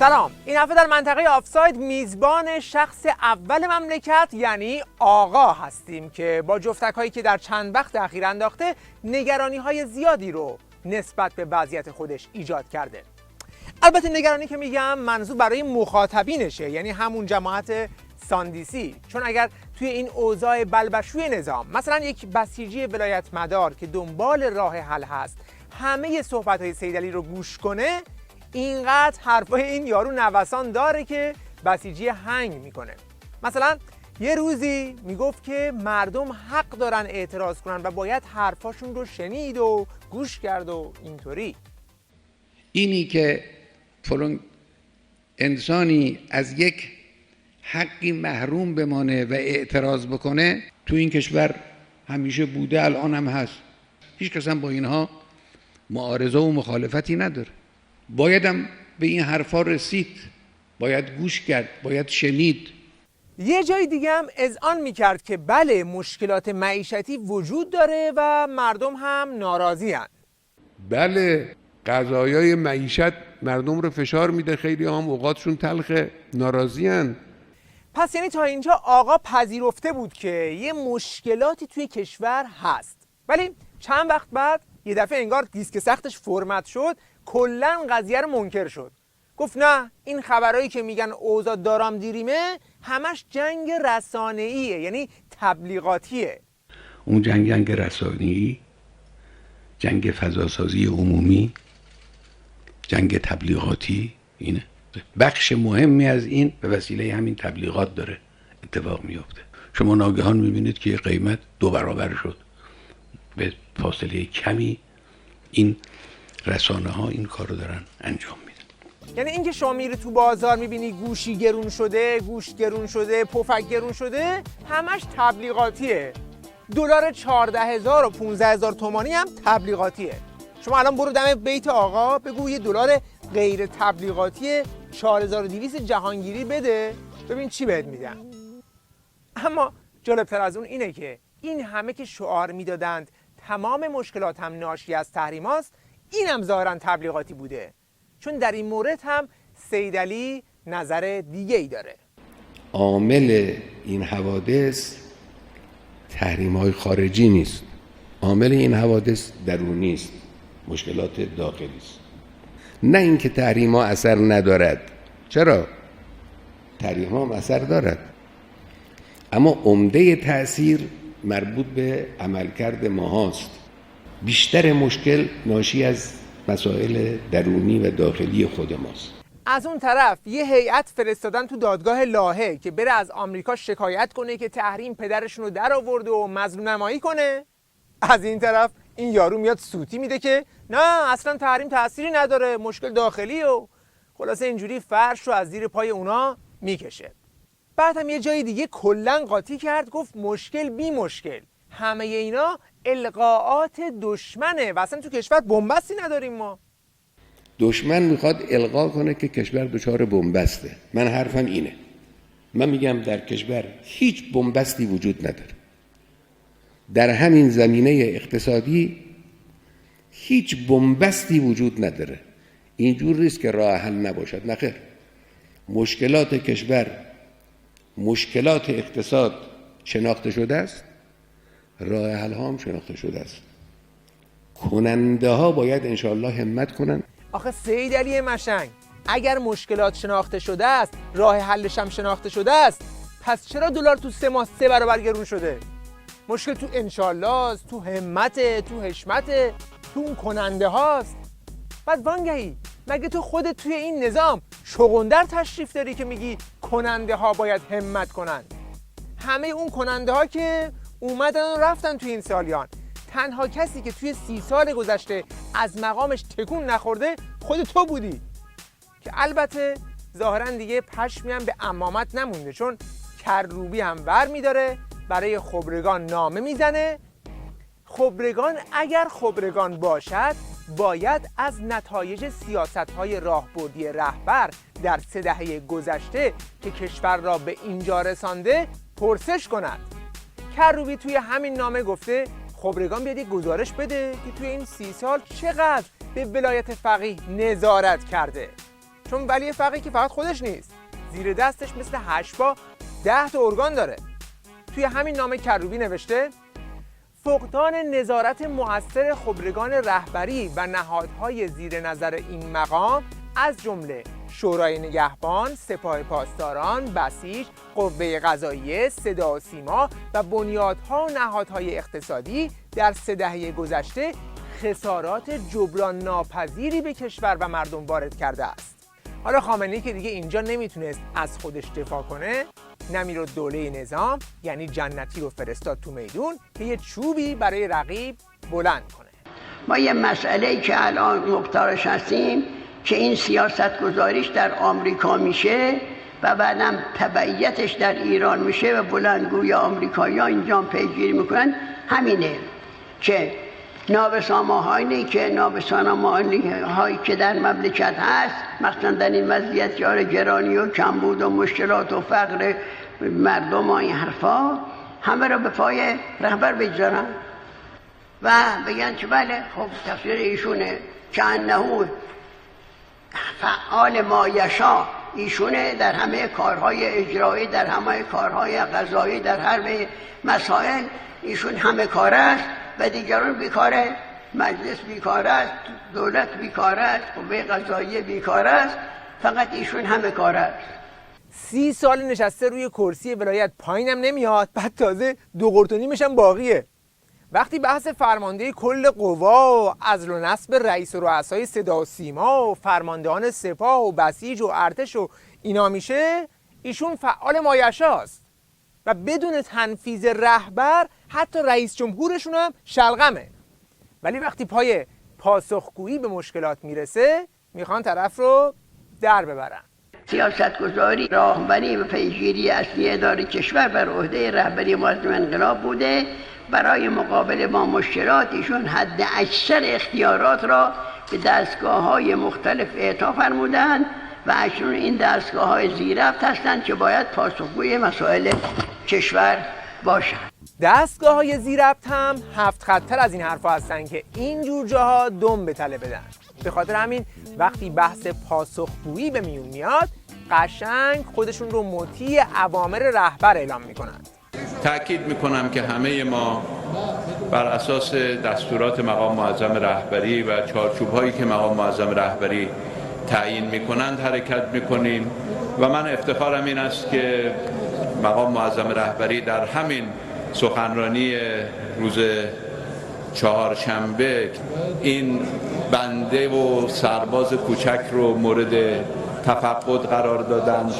سلام، این هفته در منطقه آفساید میزبان شخص اول مملکت یعنی آقا هستیم که با جفتک‌هایی که در چند وقت اخیر انداخته نگرانی‌های زیادی رو نسبت به وضعیت خودش ایجاد کرده. البته نگرانی که میگم منظور برای مخاطبینشه، یعنی همون جماعت ساندیسی، چون اگر توی این اوضاع بلبشوی نظام مثلا یک بسیجی ولایت مدار که دنبال راه حل هست همه صحبت‌های سیدعلی رو گوش کنه، اینقدر حرفای این یارو نوسان داره که بسیجی هنگ میکنه. مثلا یه روزی میگفت که مردم حق دارن اعتراض کنن و باید حرفاشون رو شنید و گوش کرد و اینطوری. اینی که فلان انسانی از یک حقی محروم بمانه و اعتراض بکنه تو این کشور همیشه بوده، الان هم هست. هیچ کس هم با اینها معارضه و مخالفتی نداره. بایدم به این حرفا رسید، باید گوش کرد، باید شنید. یه جای دیگه هم اذعان میکرد که بله مشکلات معیشتی وجود داره و مردم هم ناراضی هن. بله قضایای معیشت مردم رو فشار میده، خیلی هم اوقاتشون تلخه، ناراضی هن. پس یعنی تا اینجا آقا پذیرفته بود که یه مشکلاتی توی کشور هست، ولی چند وقت بعد یه دفعه انگار دیسک سختش فرمت شد، کلاً قضیه رو منکر شد. گفت نه، این خبرایی که میگن اوضاع دارام دیریمه همش جنگ رسانه‌ایه، یعنی تبلیغاتیه. اون جنگ رسانه‌ای، جنگ فضاسازی عمومی، جنگ تبلیغاتی، اینه بخش مهمی از این به وسیله همین تبلیغات داره اتفاق میفته. شما ناگهان میبینید که قیمت 2 برابر شد به فاصله کمی. این رسانه ها این کار رو دارن انجام میدن. یعنی اینکه شما میری تو بازار میبینی گوشی گرون شده، گوشت گرون شده، پفک گرون شده، همش تبلیغاتیه. دلار 14,000 و 15,000 تومانی هم تبلیغاتیه. شما الان برو دم بیت آقا بگو یه دلار غیر تبلیغاتی 4200 جهانگیری بده، ببین چی بهت میدن. اما جالبتر از اون اینه که این همه که شعار میدادند تمام مشکلات هم ناشی از تحریم هاست، این هم ظاهرا تبلیغاتی بوده، چون در این مورد هم سیدعلی نظر دیگه ای داره. عامل این حوادث تحریم‌های خارجی نیست، عامل این حوادث درونی است، مشکلات داخلی است. نه اینکه تحریم‌ها اثر ندارد، چرا؟ تحریم‌ها هم اثر دارد، اما عمده تأثیر مربوط به عملکرد ماهاست. بیشتر مشکل ناشی از مسائل درونی و داخلی خود ماست. از اون طرف یه هیئت فرستادن تو دادگاه لاهه که بره از آمریکا شکایت کنه که تحریم پدرشون رو در آورده و مظلوم نمایی کنه. از این طرف این یارو میاد سوتی میده که نه اصلا تحریم تأثیری نداره، مشکل داخلی، و خلاصه اینجوری فرش رو از زیر پای اونا میکشه. بعد هم یه جای دیگه کلاً قاطی کرد، گفت مشکل بی مشکل، همه اینا القاءات دشمنه و اصلا تو کشور بنبستی نداریم ما. دشمن میخواد القا کنه که کشور دچار بنبسته. من حرفم اینه، من میگم در کشور هیچ بنبستی وجود نداره. در همین زمینه اقتصادی هیچ بنبستی وجود نداره. اینجور نیست که راه حل نباشد، نخیر. مشکلات کشور، مشکلات اقتصاد شناخته شده است، راه حل ها هم شناخته شده است. کننده ها باید انشاءالله همت کنن. آخه سیدعلی مشنگ، اگر مشکلات شناخته شده است، راه حلش هم شناخته شده است، پس چرا دلار تو 3 ماه 3 برابر گرون شده؟ مشکل تو انشالله است، تو همت، تو حشمت، تو اون کننده هاست. بعد وانگهی مگه تو خودت توی این نظام شغندر تشریف داری که میگی کننده ها باید همت کنن؟ همه اون کننده ها که اومدن و رفتن توی این سالیان، تنها کسی که توی 30 سال گذشته از مقامش تکون نخورده خود تو بودی که البته ظاهرا دیگه پشمی هم به امامت نمونده، چون کروبی هم ور میداره، برای خبرگان نامه میزنه. خبرگان اگر خبرگان باشد باید از نتایج سیاست‌های راهبردی رهبر در 3 دهه گذشته که کشور را به اینجا رسانده پرسش کند. کروبی توی همین نامه گفته خبرگان بیاد یک گزارش بده که توی این 30 سال چقدر به ولایت فقیه نظارت کرده. چون ولی فقیه که فقط خودش نیست، زیر دستش مثل هشبا 10 تا ارگان داره. توی همین نامه کروبی نوشته فقدان نظارت مؤثر خبرگان رهبری و نهادهای زیر نظر این مقام از جمله شورای نگهبان، سپاه پاسداران، بسیج، قوه قضاییه، صدا و سیما و بنیادها و نهادهای اقتصادی در 3 دهه گذشته خسارات جبران ناپذیری به کشور و مردم وارد کرده است. حالا خامنه‌ای که دیگه اینجا نمیتونست از خودش دفاع کنه، نمیر و دوله نظام یعنی جنتی رو فرستاد تو میدون که یه چوبی برای رقیب بلند کنه. ما یه مسئله‌ای که الان مختارش هستیم که این سیاست گذاریش در آمریکا میشه و بعدم تبعیتش در ایران میشه و بلندگوی آمریکایی‌ها اینجا پیگیری میکنن، همینه که نابسامانی که در مملکت هست، مثلا در این وضعیت جار گرانی و کمبود و مشکلات و فقر مردم و این حرفا، همه را به پای رهبر بگذارن و بگن که بله خب تفسیر ایشونه که انه فعال مایشا، ایشونه در همه کارهای اجرایی، در همه کارهای قضایی، در هر مسائل ایشون همه کار است و دیگران بیکاره، مجلس بیکاره است، دولت بیکاره است، قوه قضاییه بیکاره است، فقط ایشون همه کاره است. 30 سال نشسته روی کرسی ولایت، پایینم نمیاد، بعد تازه 2 قرط و نیمش هم باقیه. وقتی بحث فرمانده کل قوا و عزل و نصب رئیس و رؤسای صدا و سیما و فرماندهان سپاه و بسیج و ارتش و اینا میشه، ایشون فعال مایشاست و بدون تنفیذ رهبر حتی رئیس جمهورشون هم شلغمه. ولی وقتی پای پاسخگویی به مشکلات میرسه، میخوان طرف رو در ببرن. سیاستگذاری، راهبری و پیگیری اصلی اداره کشور بر عهده رهبری معظم انقلاب بوده. برای مقابله با مشکلات ایشون حد اکثر اختیارات را به دستگاه‌های مختلف اعطا فرمودند و اکنون این دستگاه‌های زیرربط هستند که باید پاسخگوی مسائل کشور باشند. دستگاه‌های زیرربط هم 7 خط‌تر از این حرفا هستن که اینجور جاها دم به تله بدن. به خاطر همین وقتی بحث پاسخگویی به میون میاد، قشنگ خودشون رو مطیع اوامر رهبر اعلام میکنن. تأکید میکنم که همه ما بر اساس دستورات مقام معظم رهبری و چارچوب‌هایی که مقام معظم رهبری تعیین میکنند حرکت میکنیم و من افتخارم این است که مقام معظم رهبری در همین سخنرانی روز 4شنبه این بنده و سرباز کوچک رو مورد تفقد قرار دادن.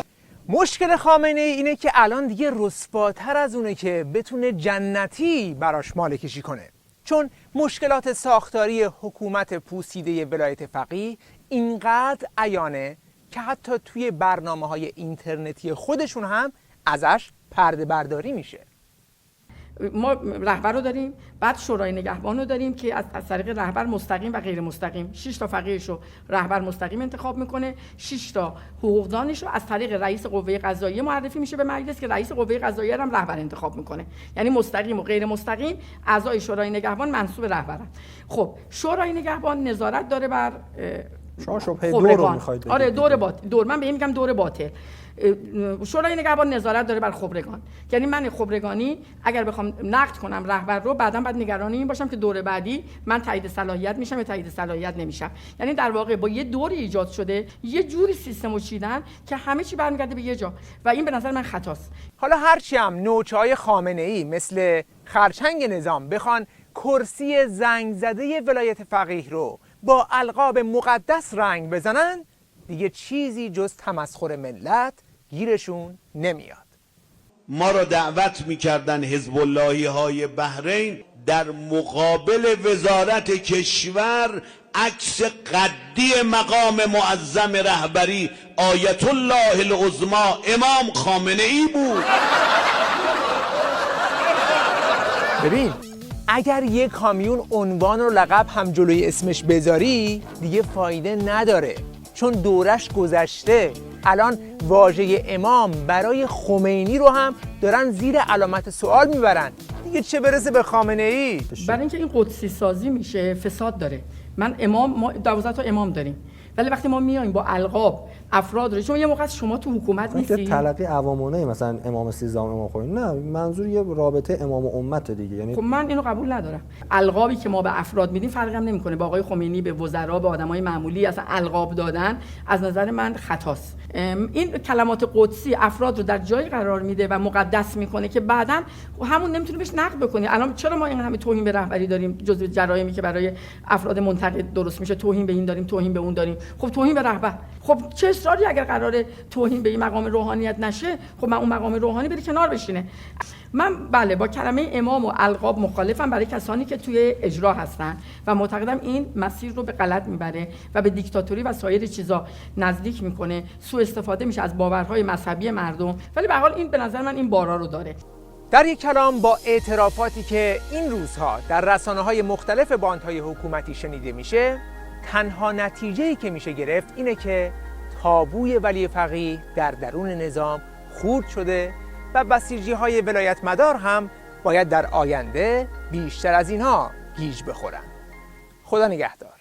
مشکل خامنه ای اینه که الان دیگه رسواتر از اونه که بتونه جنتی براش مال کشی کنه، چون مشکلات ساختاری حکومت پوسیده ولایت فقیه اینقدر عیانه که حتی توی برنامه‌های اینترنتی خودشون هم ازش پرده برداری میشه. ما رهبر رو داریم، بعد شورای نگهبان رو داریم که از طریق رهبر مستقیم و غیر مستقیم 6 تا فقیهش رو رهبر مستقیم انتخاب میکنه، 6 تا حقوقدانش رو از طریق رئیس قوه قضاییه معرفی میشه به مجلس که رئیس قوه قضاییه هم رهبر انتخاب میکنه. یعنی مستقیم و غیر مستقیم اعضای شورای نگهبان منصوب رهبرن. خب شورای نگهبان نظارت داره بر شما شبهه دور رو میخواید بگید. آره دور من به این میگم دور باطل. شورای نگهبان نظارت داره بر خبرگان، یعنی من خبرگانی اگر بخوام نقد کنم رهبر رو، بعداً بعد نگران این باشم که دور بعدی من تایید صلاحیت میشم یا تایید صلاحیت نمیشم. یعنی در واقع با یه دوری ایجاد شده، یه جوری سیستمو چیدن که همه چی برمیگرده به یه جا و این به نظر من خطاست. حالا هرچی هم نوچه‌های خامنه‌ای مثل خرچنگ نظام بخوان کرسی زنگ زده ولایت فقیه رو با القاب مقدس رنگ بزنن، دیگه چیزی جز تمسخر ملت گیرشون نمیاد. ما را دعوت میکردن حزب اللهی های بحرین در مقابل وزارت کشور عکس قدی مقام معظم رهبری آیت الله العظما امام خامنه ای بود. ببین اگر یک کامیون عنوان و لقب هم جلوی اسمش بذاری دیگه فایده نداره، چون دورش گذشته. الان واژه امام برای خمینی رو هم دارن زیر علامت سوال میبرن، دیگه چه برسه به خامنه ای. برای اینکه این قدسی سازی میشه فساد داره. من امام، ما 12 تا امام داریم، ولی وقتی ما میایم با القاب افراد رو، چون یه موقع شما تو حکومت نیستی، تلقی عوامانه مثلا امام 13 امام خمینی، نه منظور یه رابطه امام و امت دیگه. یعنی خب من اینو قبول ندارم. القابی که ما به افراد میدیم فرقی هم نمیکنه، با آقای خمینی، به وزرا، به آدمای معمولی اصلا القاب دادن از نظر من خطاست. این کلمات قدسی افراد رو در جایی قرار میده و مقدس میکنه که بعداً همون نمیتونه بهش نقد بکنی. الان چرا ما این همه توهین به رهبری داریم؟ جزء جرایمی که برای افراد منتقد درست میشه، توهین به این داریم، توهین به اون داریم. خب توهین به رهبر، خب چه اصراری اگر قراره توهین به این مقام روحانیت نشه، خب من اون مقام روحانی بری کنار بشینه. من بله با کلمه امام و القاب مخالفم برای کسانی که توی اجرا هستن و معتقدم این مسیر رو به غلط میبره و به دیکتاتوری و سایر چیزا نزدیک میکنه، سوء استفاده میشه از باورهای مذهبی مردم. ولی به هر حال این به نظر من این بارا رو داره. در یک کلام با اعترافاتی که این روزها در رسانه‌های مختلف باندهای حکومتی شنیده میشه، تنها نتیجه‌ای که میشه گرفت اینه که تابوی ولی فقیه در درون نظام خورد شده و بسیجی‌های ولایت مدار هم باید در آینده بیشتر از اینها گیج بخورن. خدا نگهدار.